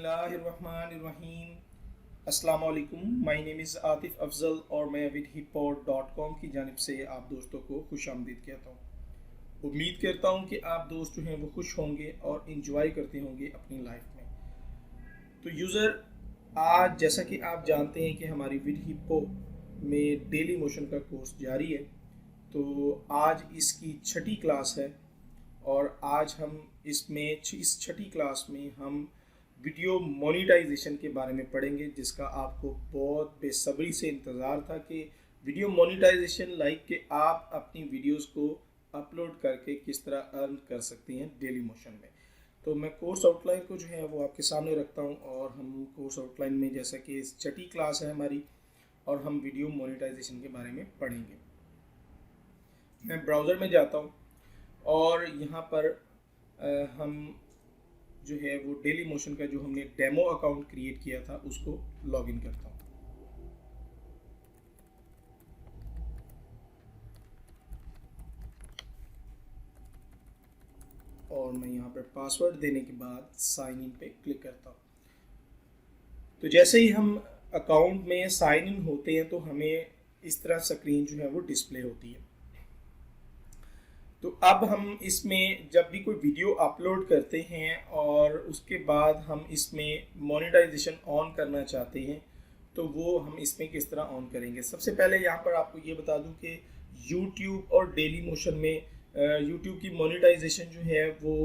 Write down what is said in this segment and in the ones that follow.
बिस्मिल्लाहिर्रहमानिर्रहीम। अस्सलाम वालेकुम। My name is Atif Afzal और मैं vidhipod.com की जानिब से आप दोस्तों को खुश आमदीद कहता हूँ। उम्मीद करता हूँ कि आप दोस्त जो हैं वो खुश होंगे और इंजॉय करते होंगे अपनी लाइफ में। तो यूज़र, आज जैसा कि आप जानते हैं कि हमारी vidhipo में डेली मोशन का कोर्स जारी है, तो आज इसकी छठी क्लास है और आज हम इस छठी क्लास में हम वीडियो मोनेटाइजेशन के बारे में पढ़ेंगे, जिसका आपको बहुत बेसब्री से इंतज़ार था कि वीडियो मोनेटाइजेशन लाइक कि आप अपनी वीडियोस को अपलोड करके किस तरह अर्न कर सकती हैं डेली मोशन में। तो मैं कोर्स आउटलाइन को जो है वो आपके सामने रखता हूं और हम कोर्स आउटलाइन में, जैसा कि इस छठी क्लास है हमारी और हम वीडियो मोनेटाइजेशन के बारे में पढ़ेंगे। मैं ब्राउज़र में जाता हूं और यहाँ पर हम जो है वो डेली मोशन का जो हमने डेमो अकाउंट क्रिएट किया था उसको लॉगिन करता हूँ। और मैं यहाँ पर पासवर्ड देने के बाद साइन इन पे क्लिक करता हूँ। तो जैसे ही हम अकाउंट में साइन इन होते हैं तो हमें इस तरह स्क्रीन जो है वो डिस्प्ले होती है। तो अब हम इसमें जब भी कोई वीडियो अपलोड करते हैं और उसके बाद हम इसमें मोनेटाइजेशन ऑन करना चाहते हैं तो वो हम इसमें किस तरह ऑन करेंगे। सबसे पहले यहाँ पर आपको ये बता दूं कि YouTube और डेली मोशन में YouTube की मोनेटाइजेशन जो है वो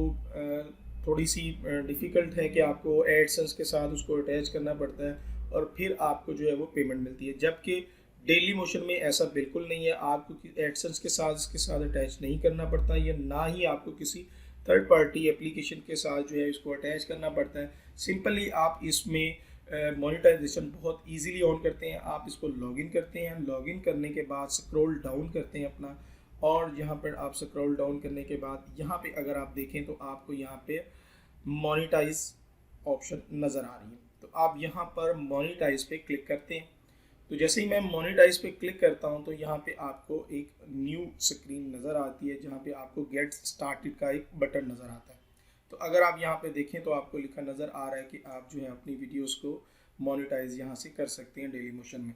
थोड़ी सी डिफ़िकल्ट है कि आपको एडसेंस के साथ उसको अटैच करना पड़ता है और फिर आपको जो है वो पेमेंट मिलती है, जबकि डेली मोशन में ऐसा बिल्कुल नहीं है। आपको एडसेंस के साथ इसके साथ अटैच नहीं करना पड़ता, या ना ही आपको किसी थर्ड पार्टी एप्लीकेशन के साथ जो है इसको अटैच करना पड़ता है। सिंपली आप इसमें मोनेटाइजेशन बहुत इजीली ऑन करते हैं। आप इसको लॉगिन करते हैं, लॉगिन करने के बाद स्क्रॉल डाउन करते हैं अपना, और यहाँ पर आप स्क्रॉल डाउन करने के बाद यहाँ पे अगर आप देखें तो आपको यहाँ पे मोनेटाइज ऑप्शन नज़र आ रही है। तो आप यहाँ पर मोनेटाइज पे क्लिक करते हैं। तो जैसे ही मैं मोनेटाइज पे क्लिक करता हूँ तो यहाँ पे आपको एक न्यू स्क्रीन नज़र आती है जहाँ पे आपको गेट स्टार्टेड का एक बटन नज़र आता है। तो अगर आप यहाँ पे देखें तो आपको लिखा नज़र आ रहा है कि आप जो है अपनी वीडियोस को मोनेटाइज यहाँ से कर सकते हैं डेली मोशन में।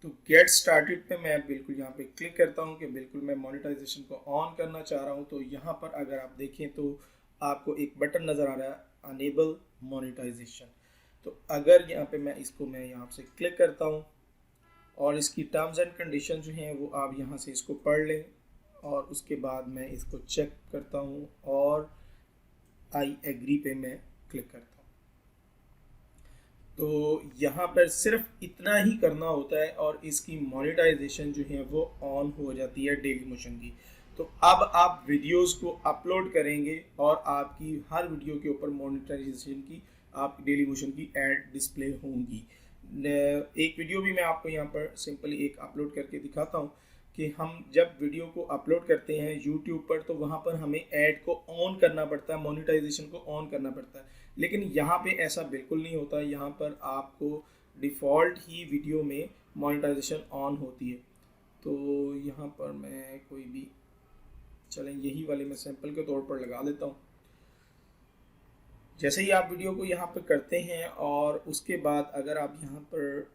तो गेट स्टार्टेड पे मैं बिल्कुल यहाँ पे क्लिक करता हूँ कि बिल्कुल मैं मोनेटाइजेशन को ऑन करना चाह रहा हूँ। तो यहाँ पर अगर आप देखें तो आपको एक बटन नज़र आ रहा है अनेबल मोनेटाइजेशन। तो अगर यहाँ पे मैं यहाँ से क्लिक करता हूँ और इसकी टर्म्स एंड कंडीशन जो हैं वो आप यहाँ से इसको पढ़ लें और उसके बाद मैं इसको चेक करता हूँ और आई एग्री पे मैं क्लिक करता हूँ। तो यहाँ पर सिर्फ इतना ही करना होता है और इसकी मोनेटाइजेशन जो है वो ऑन हो जाती है डेली मोशन की। तो अब आप वीडियोस को अपलोड करेंगे और आपकी हर वीडियो के ऊपर मोनेटाइजेशन की आप डेली मोशन की ऐड डिस्प्ले होंगी। एक वीडियो भी मैं आपको यहाँ पर सिंपली एक अपलोड करके दिखाता हूँ कि हम जब वीडियो को अपलोड करते हैं YouTube पर तो वहाँ पर हमें ऐड को ऑन करना पड़ता है, मोनेटाइजेशन को ऑन करना पड़ता है, लेकिन यहाँ पे ऐसा बिल्कुल नहीं होता। यहाँ पर आपको डिफ़ॉल्ट ही वीडियो में मोनेटाइजेशन ऑन होती है। तो यहाँ पर मैं कोई भी, चलें यही वाले मैं सैंपल के तौर पर लगा देता हूँ। जैसे ही आप वीडियो को यहाँ पर करते हैं और उसके बाद अगर आप यहाँ पर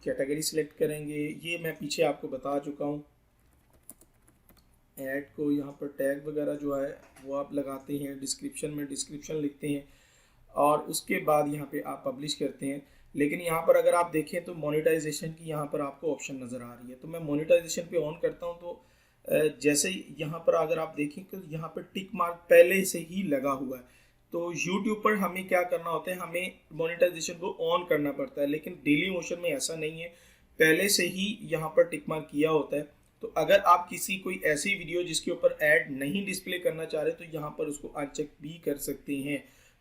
कैटेगरी सिलेक्ट करेंगे, ये मैं पीछे आपको बता चुका हूँ। ऐड को यहाँ पर टैग वगैरह जो है वो आप लगाते हैं, डिस्क्रिप्शन में डिस्क्रिप्शन लिखते हैं और उसके बाद यहाँ पे आप पब्लिश करते हैं। लेकिन यहाँ पर अगर आप देखें तो मोनेटाइजेशन की यहाँ पर आपको ऑप्शन नज़र आ रही है। तो मैं मोनेटाइजेशन पे ऑन करता हूँ तो जैसे ही यहाँ पर अगर आप देखें तो यहाँ पर टिक मार्क पहले से ही लगा हुआ है। तो YouTube पर हमें क्या करना होता है, हमें मोनेटाइजेशन को ऑन करना पड़ता है, लेकिन डेली मोशन में ऐसा नहीं है, पहले से ही यहाँ पर टिक मार्क किया होता है। तो अगर आप किसी कोई ऐसी वीडियो जिसके ऊपर ऐड नहीं डिस्प्ले करना चाह रहे तो यहाँ पर उसको अनचेक भी कर सकते हैं।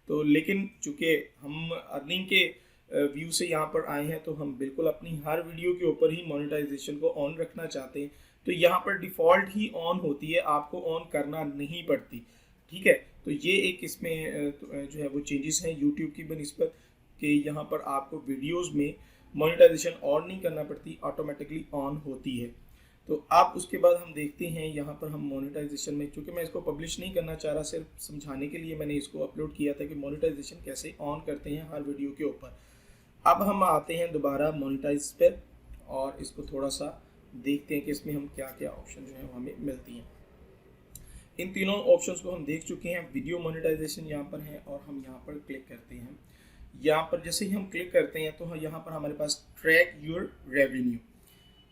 तो लेकिन चूँकि हम अर्निंग के व्यू से यहाँ पर आए हैं तो हम बिल्कुल अपनी हर वीडियो के ऊपर ही मोनेटाइजेशन को ऑन रखना चाहते हैं। तो यहाँ पर डिफ़ॉल्ट ही ऑन होती है, आपको ऑन करना नहीं पड़ती। ठीक है, तो ये एक इसमें जो है वो चेंजेस हैं यूट्यूब की बनिस्बत कि यहाँ पर आपको वीडियोस में मोनेटाइजेशन ऑन नहीं करना पड़ती, ऑटोमेटिकली ऑन होती है। तो आप उसके बाद हम देखते हैं यहाँ पर हम मोनेटाइजेशन में, क्योंकि मैं इसको पब्लिश नहीं करना चाह रहा, सिर्फ समझाने के लिए मैंने इसको अपलोड किया था कि मोनेटाइजेशन कैसे ऑन करते हैं हर वीडियो के ऊपर। अब हम आते हैं दोबारा मोनेटाइज पे और इसको थोड़ा सा देखते हैं कि इसमें हम क्या क्या ऑप्शन जो है वो हमें मिलती हैं। इन तीनों ऑप्शंस को हम देख चुके हैं। वीडियो मोनेटाइजेशन यहाँ पर है और हम यहाँ पर क्लिक करते हैं। यहाँ पर जैसे ही हम क्लिक करते हैं तो यहाँ पर हमारे पास ट्रैक योर रेवेन्यू,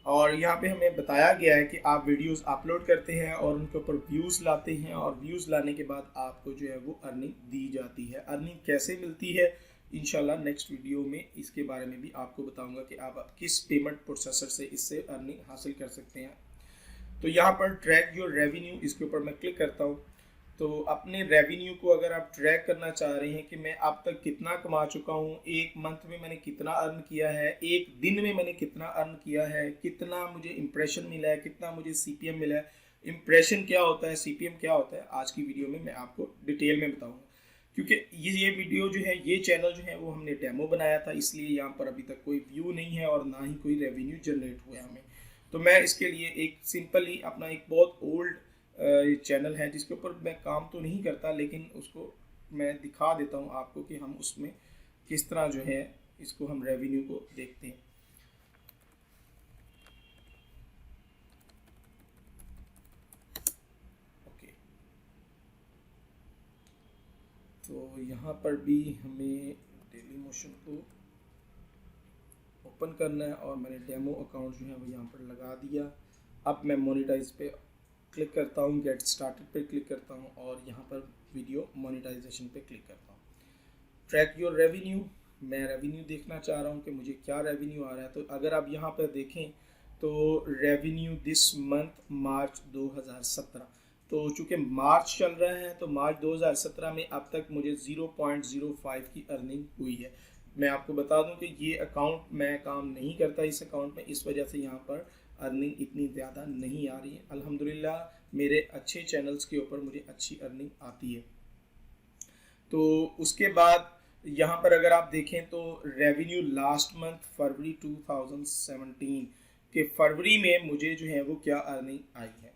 और यहाँ पे हमें बताया गया है कि आप वीडियोस अपलोड करते हैं और उनके ऊपर व्यूज़ लाते हैं, और व्यूज़ लाने के बाद आपको जो है वो अर्निंग दी जाती है। अर्निंग कैसे मिलती है इंशाल्लाह नेक्स्ट वीडियो में इसके बारे में भी आपको बताऊंगा कि आप किस पेमेंट प्रोसेसर से इससे अर्निंग हासिल कर सकते हैं। तो यहाँ पर ट्रैक योर रेवेन्यू, इसके ऊपर मैं क्लिक करता हूँ। तो अपने रेवेन्यू को अगर आप ट्रैक करना चाह रहे हैं कि मैं अब तक कितना कमा चुका हूँ, एक मंथ में मैंने कितना अर्न किया है, एक दिन में मैंने कितना अर्न किया है, कितना मुझे इंप्रेशन मिला है, कितना मुझे CPM मिला है, इंप्रेशन क्या होता है, CPM क्या होता है, आज की वीडियो में मैं आपको डिटेल में बताऊँगा। क्योंकि ये वीडियो जो है, ये चैनल जो है वो हमने डेमो बनाया था, इसलिए यहाँ पर अभी तक कोई व्यू नहीं है और ना ही कोई रेवेन्यू जनरेट हुआ है हमें। तो मैं इसके लिए एक सिंपल ही अपना एक बहुत ओल्ड चैनल है जिसके ऊपर मैं काम तो नहीं करता, लेकिन उसको मैं दिखा देता हूँ आपको कि हम उसमें किस तरह जो है इसको हम रेवेन्यू को देखते हैं। ओके, तो यहाँ पर भी हमें डेली मोशन को ओपन करना है और मैंने डेमो अकाउंट जो है वो यहाँ पर लगा दिया। अब मैं मोनेटाइज पे क्लिक करता हूँ, गेट स्टार्टेड पे क्लिक करता हूँ और यहाँ पर वीडियो मोनेटाइजेशन पे क्लिक करता हूँ। ट्रैक योर रेवेन्यू, मैं रेवेन्यू देखना चाह रहा हूँ कि मुझे क्या रेवेन्यू आ रहा है। तो अगर आप यहाँ पर देखें तो रेवेन्यू दिस मंथ मार्च 2017, तो चूँकि मार्च चल रहा है तो मार्च 2017 में अब तक मुझे 0.05 की अर्निंग हुई है। मैं आपको बता दूं कि ये अकाउंट मैं काम नहीं करता इस अकाउंट में, इस वजह से यहाँ पर अर्निंग इतनी ज़्यादा नहीं आ रही है। अल्हम्दुलिल्लाह मेरे अच्छे चैनल्स के ऊपर मुझे अच्छी अर्निंग आती है। तो उसके बाद यहाँ पर अगर आप देखें तो रेवेन्यू लास्ट मंथ फरवरी 2017 के फरवरी में मुझे जो है वो क्या अर्निंग आई है।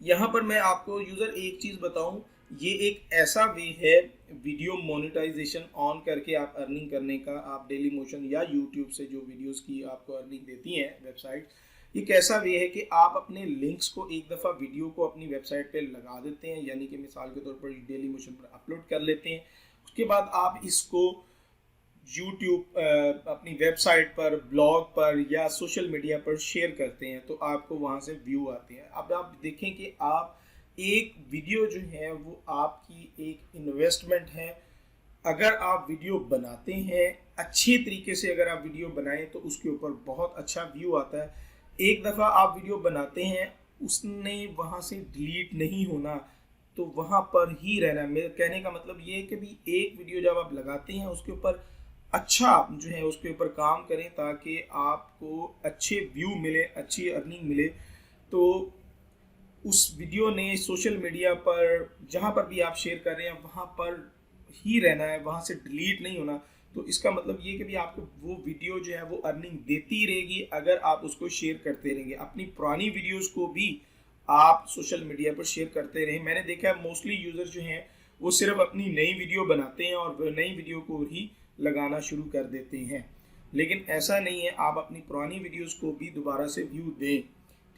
यहाँ पर मैं आपको यूज़र एक चीज़ बताऊँ, ये एक ऐसा वे है वीडियो मोनेटाइजेशन ऑन करके आप अर्निंग करने का। आप डेली मोशन या यूट्यूब से जो वीडियोस की आपको अर्निंग देती हैं वेबसाइट, ये कैसा वे है कि आप अपने लिंक्स को एक दफ़ा वीडियो को अपनी वेबसाइट पे लगा देते हैं, यानी कि मिसाल के तौर पर डेली मोशन पर अपलोड कर लेते हैं। उसके बाद आप इसको यूट्यूब अपनी वेबसाइट पर, ब्लॉग पर या सोशल मीडिया पर शेयर करते हैं, तो आपको वहाँ से व्यू आते हैं। अब आप देखें कि आप एक वीडियो जो है वो आपकी एक इन्वेस्टमेंट है। अगर आप वीडियो बनाते हैं अच्छे तरीके से, अगर आप वीडियो बनाएं तो उसके ऊपर बहुत अच्छा व्यू आता है। एक दफ़ा आप वीडियो बनाते हैं, उसने वहाँ से डिलीट नहीं होना, तो वहाँ पर ही रहना। मेरे कहने का मतलब ये है कि भी एक वीडियो जब आप लगाते हैं उसके ऊपर अच्छा जो है उसके ऊपर काम करें ताकि आपको अच्छे व्यू मिले, अच्छी अर्निंग मिले। तो उस वीडियो ने सोशल मीडिया पर जहाँ पर भी आप शेयर कर रहे हैं वहाँ पर ही रहना है, वहाँ से डिलीट नहीं होना। तो इसका मतलब ये कि भी आपको वो वीडियो जो है वो अर्निंग देती रहेगी अगर आप उसको शेयर करते रहेंगे। अपनी पुरानी वीडियोस को भी आप सोशल मीडिया पर शेयर करते रहें। मैंने देखा है मोस्टली यूज़र जो हैं वो सिर्फ अपनी नई वीडियो बनाते हैं और नई वीडियो को ही लगाना शुरू कर देते हैं, लेकिन ऐसा नहीं है। आप अपनी पुरानी वीडियोस को भी दोबारा से व्यू दें,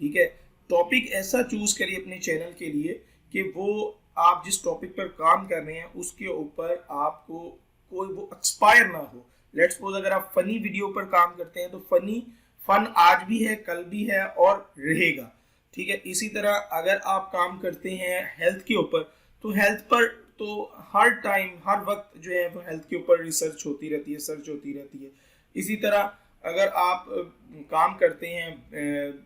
ठीक है। टॉपिक ऐसा चूज करिए अपने चैनल के लिए कि वो आप जिस टॉपिक पर काम कर रहे हैं उसके ऊपर आपको कोई वो एक्सपायर ना हो। लेट्स सपोज अगर आप फनी वीडियो पर काम करते हैं तो फन आज भी है, कल भी है और रहेगा, ठीक है। इसी तरह अगर आप काम करते हैं हेल्थ के ऊपर तो हेल्थ पर तो हर टाइम हर वक्त जो है वो हेल्थ के ऊपर रिसर्च होती रहती है, सर्च होती रहती है। इसी तरह अगर आप काम करते हैं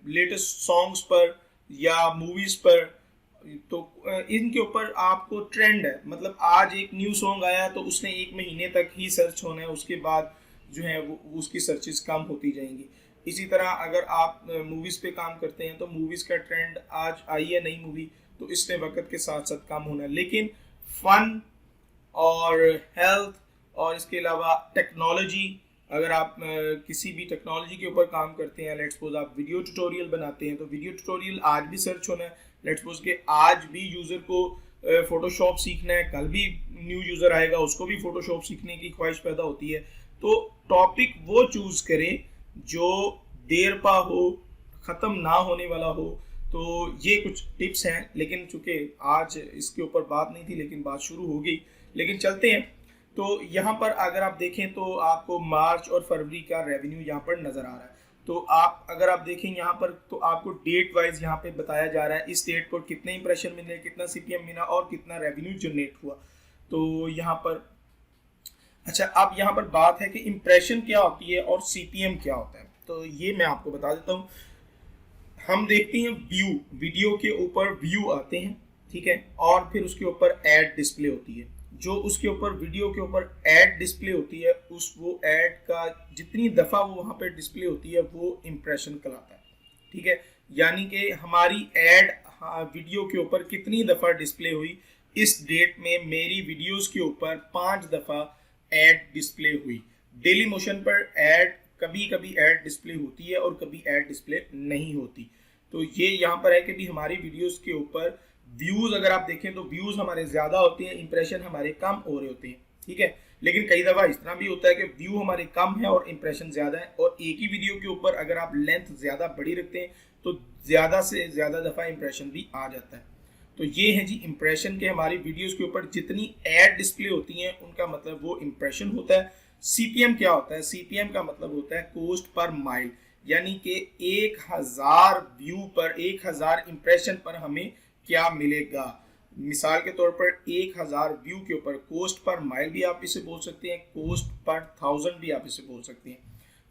लेटेस्ट सॉन्ग्स पर या मूवीज़ पर तो इनके ऊपर आपको ट्रेंड है, मतलब आज एक न्यू सॉन्ग आया तो उसने 1 महीने तक ही सर्च होना है, उसके बाद जो है वो उसकी सर्चेस कम होती जाएंगी। इसी तरह अगर आप मूवीज़ पे काम करते हैं तो मूवीज़ का ट्रेंड आज आई है नई मूवी तो इसने वक्त के साथ साथ कम होना है, लेकिन फन और हेल्थ और इसके अलावा टेक्नोलॉजी अगर आप किसी भी टेक्नोलॉजी के ऊपर काम करते हैं, लेट्स सपोज आप वीडियो ट्यूटोरियल बनाते हैं, तो वीडियो ट्यूटोरियल आज भी सर्च होना है। लेट्स सपोज के आज भी यूज़र को फोटोशॉप सीखना है, कल भी न्यू यूज़र आएगा उसको भी फोटोशॉप सीखने की ख्वाहिश पैदा होती है। तो टॉपिक वो चूज़ करें जो देर पा हो, ख़त्म ना होने वाला हो। तो ये कुछ टिप्स हैं, लेकिन चूंकि आज इसके ऊपर बात नहीं थी, लेकिन बात शुरू हो गई, लेकिन चलते हैं। तो यहाँ पर अगर आप देखें तो आपको मार्च और फरवरी का रेवेन्यू यहाँ पर नज़र आ रहा है। तो आप अगर आप देखें यहाँ पर तो आपको डेट वाइज यहाँ पे बताया जा रहा है इस डेट पर कितने इंप्रेशन मिले, कितना सीपीएम मिला और कितना रेवेन्यू जनरेट हुआ। तो यहाँ पर अच्छा, अब यहाँ पर बात है कि इंप्रेशन क्या होती है और सीपीएम क्या होता है। तो ये मैं आपको बता देता हूँ। हम देखते हैं व्यू, वीडियो के ऊपर व्यू आते हैं, ठीक है, और फिर उसके ऊपर ऐड डिस्प्ले होती है। जो उसके ऊपर वीडियो के ऊपर ऐड डिस्प्ले होती है, उस वो ऐड का जितनी दफ़ा वो वहाँ पे डिस्प्ले होती है वो इम्प्रेशन कहलाता है, ठीक है। यानी कि हमारी ऐड वीडियो के ऊपर कितनी दफ़ा डिस्प्ले हुई, इस डेट में मेरी वीडियोस के ऊपर 5 दफ़ा ऐड डिस्प्ले हुई। डेली मोशन पर ऐड कभी कभी ऐड डिस्प्ले होती है और कभी ऐड डिस्प्ले नहीं होती। तो ये यहाँ पर है कि भी हमारी वीडियोस के ऊपर व्यूज़ अगर आप देखें तो व्यूज़ हमारे ज़्यादा होते हैं, इंप्रेशन हमारे कम हो रहे होते हैं, ठीक है। लेकिन कई दफ़ा इस तरह भी होता है कि व्यू हमारे कम है और इंप्रेशन ज़्यादा है, और एक ही वीडियो के ऊपर अगर आप लेंथ ज़्यादा बड़ी रखते हैं तो ज़्यादा से ज़्यादा दफ़ा इंप्रेशन भी आ जाता है। तो ये है जी इंप्रेशन के, हमारी वीडियोस के ऊपर जितनी ऐड डिस्प्ले होती हैं उनका मतलब वो इंप्रेशन होता है। सीपीएम क्या होता है? सीपीएम का मतलब होता है कॉस्ट पर माइल, यानी कि 1000 व्यू पर, 1000 इंप्रेशन पर हमें क्या मिलेगा। मिसाल के तौर पर 1000 व्यू के ऊपर कॉस्ट पर माइल भी आप इसे बोल सकते हैं, कॉस्ट पर 1000 भी आप इसे बोल सकते हैं।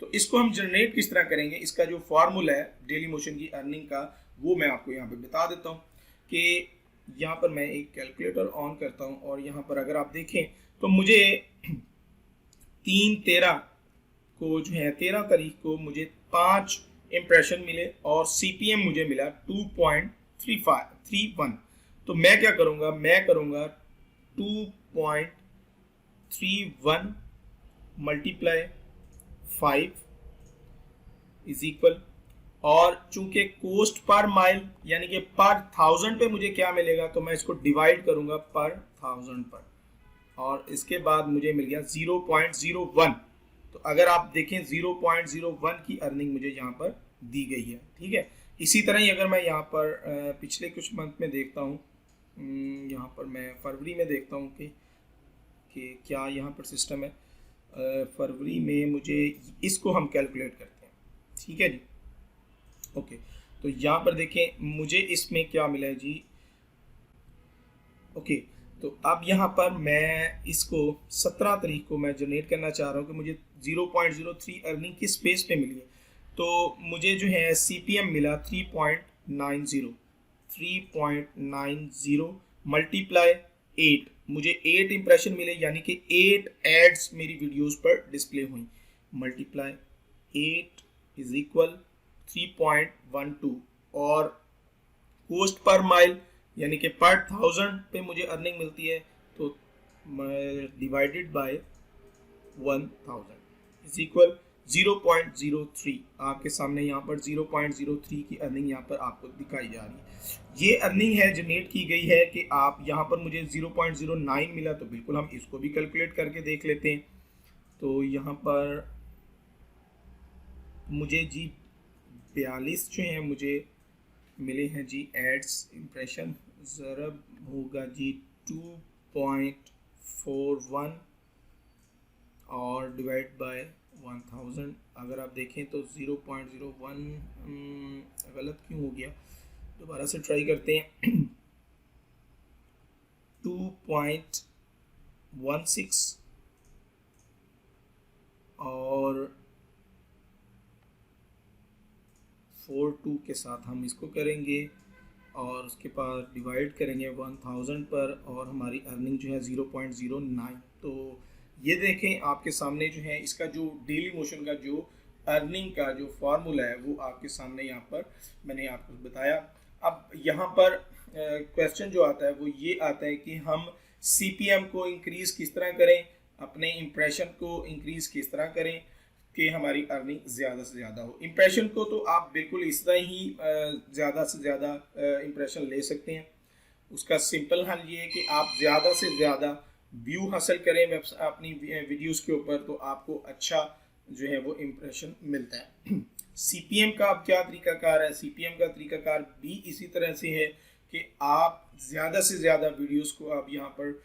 तो इसको हम जनरेट किस तरह करेंगे, इसका जो फार्मूला है डेली मोशन की अर्निंग का वो मैं आपको यहाँ पे बता देता हूँ। कि यहाँ पर मैं एक कैलकुलेटर ऑन करता हूँ और यहाँ पर अगर आप देखें तो मुझे 3/13 को जो है 13 तारीख को मुझे 5 इम्प्रेशन मिले और सीपीएम मुझे मिला 2.31। तो मैं क्या करूँगा, मैं करूँगा 2.31 मल्टीप्लाई 5 इज इक्वल, और चूंकि कोस्ट पर माइल यानी कि पर 1000 पे मुझे क्या मिलेगा, तो मैं इसको डिवाइड करूंगा पर 1000 पर, और इसके बाद मुझे मिल गया 0.01। तो अगर आप देखें 0.01 की अर्निंग मुझे यहाँ पर दी गई है, ठीक है। इसी तरह ही अगर मैं यहाँ पर पिछले कुछ मंथ में देखता हूँ, यहाँ पर मैं फरवरी में देखता हूँ कि क्या यहाँ पर सिस्टम है। फरवरी में मुझे इसको हम कैलकुलेट करते हैं, ठीक है जी। ओके, तो यहाँ पर देखें मुझे इसमें क्या मिला है जी। ओके, तो अब यहाँ पर मैं इसको 17 तारीख को मैं जनरेट करना चाह रहा हूँ कि मुझे 0.03 अर्निंग किस बेस पे मिली है। तो मुझे जो है सीपीएम मिला 3.90 मल्टीप्लाई 8, मुझे 8 इंप्रेशन मिले, यानी कि 8 एड्स मेरी वीडियोस पर डिस्प्ले हुई, मल्टीप्लाई 8 इज इक्वल 3.12, और कोस्ट पर माइल यानी कि पर 1000 पे मुझे अर्निंग मिलती है, तो डिवाइडेड बाय 1000 इज इक्वल 0.03। आपके सामने यहाँ पर 0.03 की अर्निंग यहाँ पर आपको दिखाई जा रही है। ये अर्निंग है जनरेट की गई है कि आप यहाँ पर मुझे 0.09 मिला, तो बिल्कुल हम इसको भी कैलकुलेट करके देख लेते हैं। तो यहाँ पर मुझे जी 42 जो हैं मुझे मिले हैं जी एड्स इंप्रेशन, ज़रब होगा जी 2.41 और डिवाइड बाय 1000। अगर आप देखें तो 0.01 गलत क्यों हो गया, दोबारा से ट्राई करते हैं। 2.16 और 42 के साथ हम इसको करेंगे और उसके बाद डिवाइड करेंगे 1000 पर, और हमारी अर्निंग जो है 0.09। तो ये देखें आपके सामने जो है इसका जो डेली मोशन का जो अर्निंग का जो फार्मूला है वो आपके सामने यहाँ पर मैंने आपको बताया। अब यहाँ पर क्वेश्चन जो आता है वो ये आता है कि हम सीपीएम को इंक्रीज़ किस तरह करें, अपने इंप्रेशन को इंक्रीज़ किस तरह करें, कि हमारी अर्निंग ज़्यादा से ज़्यादा हो। इम्प्रेशन को तो आप बिल्कुल इस तरह ही ज़्यादा से ज़्यादा इम्प्रेशन ले सकते हैं। उसका सिंपल हल ये है कि आप ज़्यादा से ज़्यादा व्यू हासिल करें अपनी वीडियोस के ऊपर, तो आपको अच्छा जो है वो इम्प्रेशन मिलता है। सीपीएम का अब क्या तरीकाकार है? सीपीएम का तरीकाकार भी इसी तरह से है कि आप ज़्यादा से ज़्यादा वीडियोस को आप यहाँ पर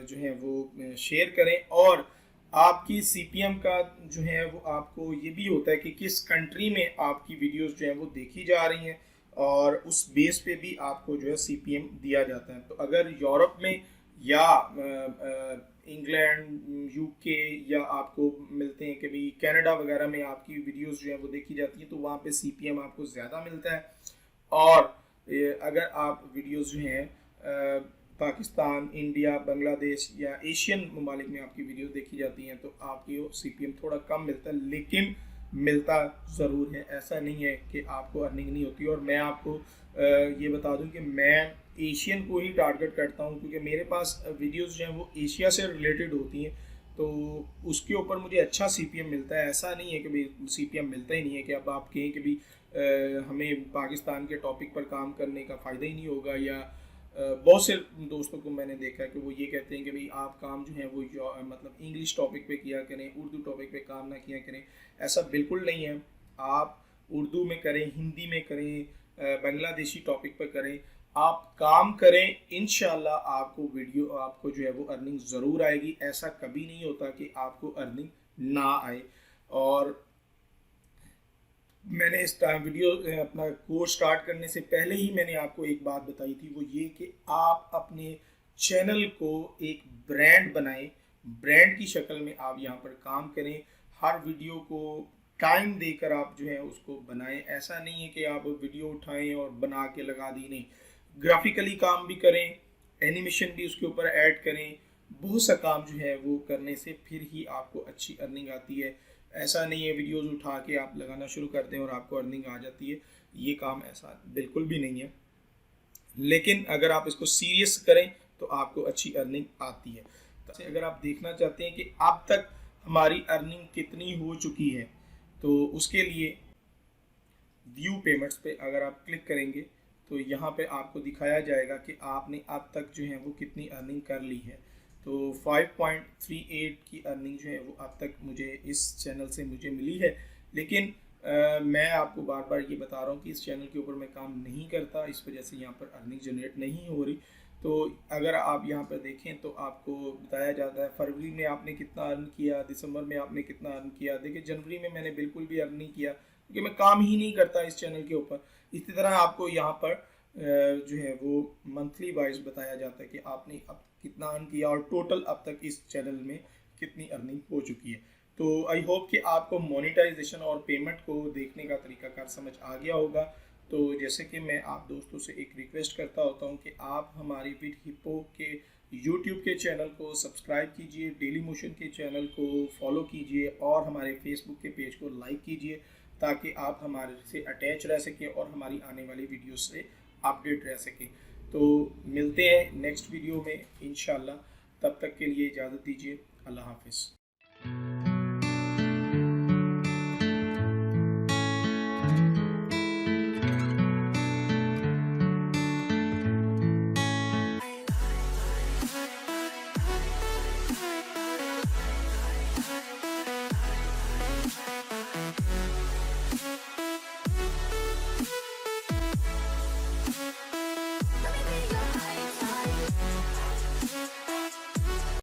जो है वो शेयर करें, और आपकी सीपीएम का जो है वो आपको ये भी होता है कि किस कंट्री में आपकी वीडियोस जो है वो देखी जा रही हैं, और उस बेस पे भी आपको जो है सीपीएम दिया जाता है। तो अगर यूरोप में या इंग्लैंड, यूके, या आपको मिलते हैं कि भाई कनाडा वगैरह में आपकी वीडियोस जो है वो देखी जाती है, तो वहाँ पे सीपीएम आपको ज़्यादा मिलता है। और अगर आप वीडियोस जो हैं पाकिस्तान, इंडिया, बांग्लादेश या एशियन ममालिक में आपकी वीडियो देखी जाती हैं, तो आपकी सीपीएम थोड़ा कम मिलता है, लेकिन मिलता ज़रूर है। ऐसा नहीं है कि आपको अर्निंग नहीं होती। और मैं आपको ये बता दूं कि मैं एशियन को ही टारगेट करता हूं, क्योंकि मेरे पास वीडियोस जो हैं वो एशिया से रिलेटेड होती हैं, तो उसके ऊपर मुझे अच्छा सीपीएम मिलता है। ऐसा नहीं है कि भाई सीपीएम मिलता ही नहीं है, कि अब आप कहें कि भाई हमें पाकिस्तान के टॉपिक पर काम करने का फ़ायदा ही नहीं होगा, या बहुत से दोस्तों को मैंने देखा है कि वो ये कहते हैं कि भाई आप काम जो है वो मतलब इंग्लिश टॉपिक पे किया करें, उर्दू टॉपिक पे काम ना किया करें। ऐसा बिल्कुल नहीं है। आप उर्दू में करें, हिंदी में करें, बांग्लादेशी टॉपिक पर करें, आप काम करें, इंशाल्लाह आपको आपको जो है वो अर्निंग ज़रूर आएगी। ऐसा कभी नहीं होता कि आपको अर्निंग ना आए। और मैंने इस वीडियो अपना कोर्स स्टार्ट करने से पहले ही मैंने आपको एक बात बताई थी, वो ये कि आप अपने चैनल को एक ब्रांड बनाएं, ब्रांड की शक्ल में आप यहाँ पर काम करें। हर वीडियो को टाइम देकर आप जो है उसको बनाएं। ऐसा नहीं है कि आप वीडियो उठाएं और बना के लगा दी, नहीं, ग्राफिकली काम भी करें, एनिमेशन भी उसके ऊपर ऐड करें। बहुत सा काम जो है वो करने से फिर ही आपको अच्छी अर्निंग आती है। ऐसा नहीं है वीडियोस उठा के आप लगाना शुरू कर दें और आपको अर्निंग आ जाती है, ये काम ऐसा बिल्कुल भी नहीं है। लेकिन अगर आप इसको सीरियस करें तो आपको अच्छी अर्निंग आती है। तो अगर आप देखना चाहते हैं कि अब तक हमारी अर्निंग कितनी हो चुकी है, तो उसके लिए व्यू पेमेंट्स पे अगर आप क्लिक करेंगे तो यहाँ पे आपको दिखाया जाएगा कि आपने अब तक जो है वो कितनी अर्निंग कर ली है। तो 5.38 की अर्निंग जो है वो अब तक मुझे इस चैनल से मुझे मिली है। लेकिन मैं आपको बार बार ये बता रहा हूँ कि इस चैनल के ऊपर मैं काम नहीं करता, इस वजह से यहाँ पर अर्निंग जनरेट नहीं हो रही। तो अगर आप यहाँ पर देखें तो आपको बताया जाता है फरवरी में आपने कितना अर्न किया, दिसंबर में आपने कितना अर्न किया। देखिए जनवरी में मैंने बिल्कुल भी अर्न नहीं किया, क्योंकि मैं काम ही नहीं करता इस चैनल के ऊपर। इसी तरह आपको यहाँ पर जो है वो मंथली वाइज बताया जाता है कि आपने अब कितना अर्न किया और टोटल अब तक इस चैनल में कितनी अर्निंग हो चुकी है। तो आई होप कि आपको मोनेटाइजेशन और पेमेंट को देखने का तरीकाकार समझ आ गया होगा। तो जैसे कि मैं आप दोस्तों से एक रिक्वेस्ट करता होता हूँ कि आप हमारे विद हिप्पो के यूट्यूब के चैनल को सब्सक्राइब कीजिए, डेली मोशन के चैनल को फॉलो कीजिए, और हमारे फेसबुक के पेज को लाइक कीजिए, ताकि आप हमारे से अटैच रह सकें और हमारी आने वाली वीडियो से अपडेट रह सकें। तो मिलते हैं नेक्स्ट वीडियो में इंशाल्लाह। तब तक के लिए इजाज़त दीजिए। अल्लाह हाफिज़।